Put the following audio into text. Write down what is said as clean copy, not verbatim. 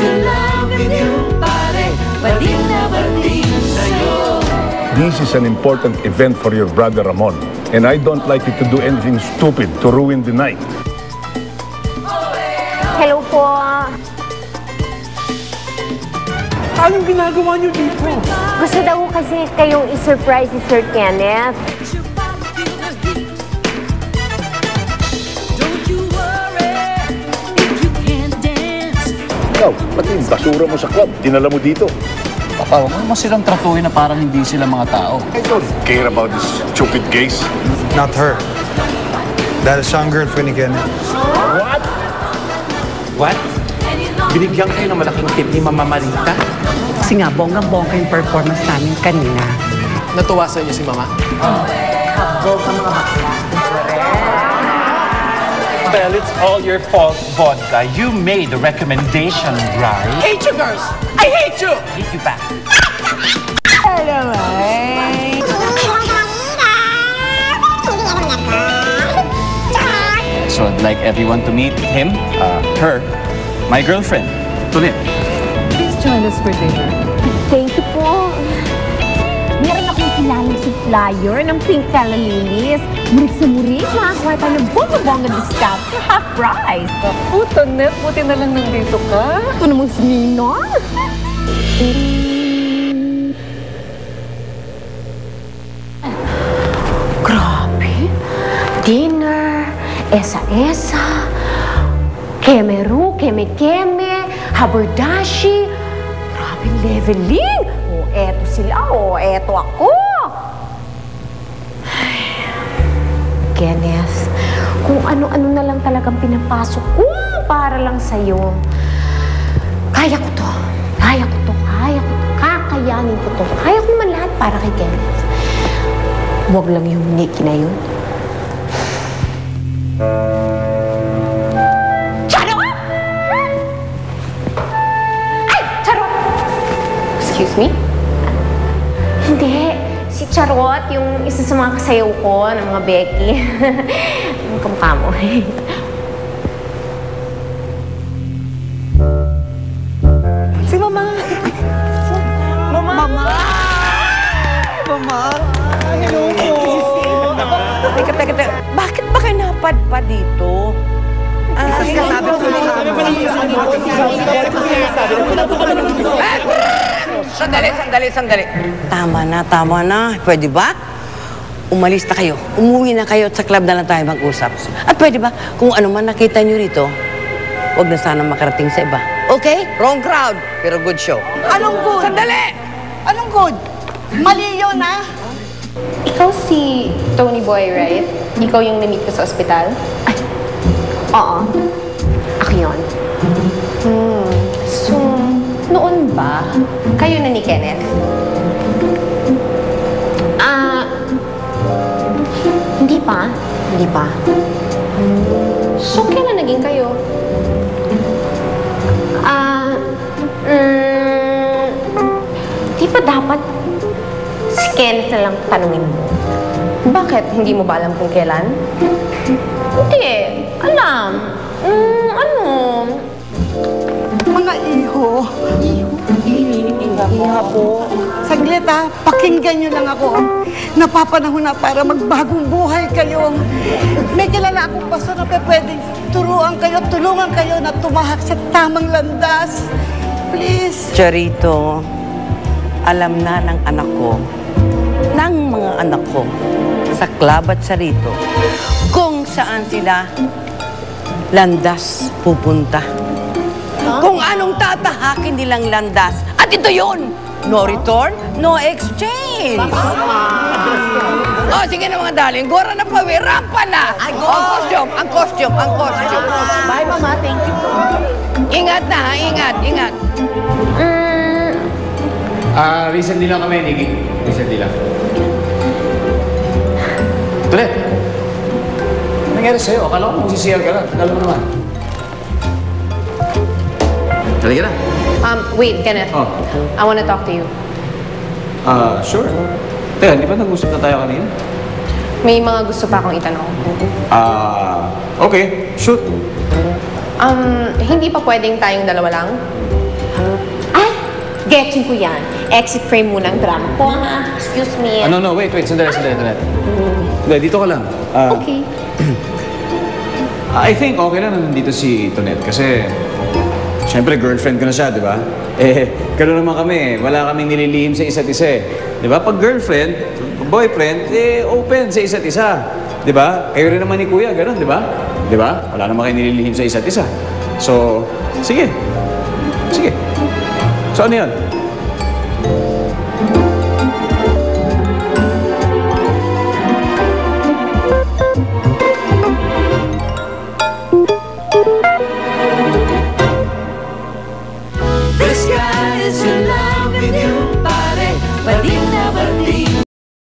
in love with you, pare. Bading na bading sa'yo. This is an important event for your brother Ramon, and I don't like you to do anything stupid to ruin the night. Hello po. Anong ginagawa niyo dito? Gusto daw kasi kayong i-surprise si Sir Kenneth. Ikaw, pati yung basura mo sa club, dinala mo dito. Papa, huwag mo silang tratuhin na parang hindi sila mga tao. I don't care about this stupid case. Not her. That is siyang girlfriend ni Kenneth. What? What? Binigyan kayo ng malaking tip ni Mama Marita? Kasi nga, bonggang-bongga yung performance namin kanina. Natuwa sa inyo si Mama? Kabog ang mga bakla. Well, it's all your fault, Vodka. You made the recommendation, right? Hate you, girls! I hate you! Hate you back. So I'd like everyone to meet him, her, my girlfriend, Tulip. Please join us for dinner. Thank you po. Meron akong kilalang supplier ng pink calla lilies. Murik sa murik, makakuha tayo ng bongga-bongga discount for half price. Puto, Net, buti na lang nandito ka. Ito namang si Ninong. Grabe. Dinner, esa-esa, kemeru, keme-keme, haberdashi. Grabe leveling. O, eto sila. O, eto ako. Ay, Kenneth, kung ano-ano na lang talagang pinapasok ko para lang sa'yo. Kaya ko to. Kaya ko to. Kaya ko to. Kakayanin ko to. Kaya ko naman lahat para kay Kenneth. Huwag lang yung Nikki na yun. Charot! Ay! Charot! Excuse me? Hindi. Si Charot, yung isa sa mga kasayaw ko, ng mga Becky. Ang kamukha mo. Si Mama! Mama! Mama! Mama! Hello po! Teka. Bakit ba kayo napadpad dito? Sandali. Tama na. Pwede ba? Umalis na kayo. Umuwi na kayo at sa club na lang tayo mag-usap. At pwede ba, kung ano man nakita nyo rito, huwag na sana makarating sa iba. Okay? Wrong crowd, pero good show. Anong good? Sandali! Anong good? Mali yun, ha? Ikaw si Tony Boy, right? Ikaw yung na-meet ko sa ospital? Ay, oo. Ako yun. So, noon ba, kayo na ni Kenneth? Hindi pa. So, kailan naging kayo? Di ba dapat si Kenneth na lang tanungin mo? Bakit? Hindi mo ba alam kung kailan? Hindi. Alam. Mga iho. Iha po. Saglit ha, pakinggan nyo lang ako. Napapanahon na para magbagong buhay kayo. May kilala akong pastor na pwedeng tulungan kayo na tumahak sa tamang landas. Please. Charito, alam na ng anak ko, ng mga anak ko, sa club at sa rito, kung saan sila landas pupunta. Kung anong tatahakin nilang landas. At ito yun! No return, no exchange! Sige na mga darling. Gora na pa, rampa na! Ang costume! Bye, Mama. Thank you. Ingat na, ha? Ingat. Recently lang kami, Nikki. Recently lang. Tulip! Ano nangyari sa'yo? Akala ko magsisiyal ka lang. Tagal mo naman. Halika na. Wait, Kenneth. Oh. I want to talk to you. Sure. Teka, di ba nag-usap na tayo kanina? May mga gusto pa akong itanong. Okay. Shoot. Hindi pa pwedeng tayong dalawa lang? Ay! Getting ko yan. Exit frame muna ang drama ko, ha? Excuse me. No, wait. Sandali. Hindi, dito ka lang. Okay. I think okay lang na nandito si Tonet kasi siyempre girlfriend ko na siya, di ba? Gano'n naman kami, wala kaming nililihim sa isa't isa eh. Di ba? Pag girlfriend, boyfriend, open sa isa't isa. Di ba? Kayo rin naman ni Kuya, gano'n, di ba? Di ba? Wala naman kayo nililihim sa isa't isa. So, sige. So ano yun?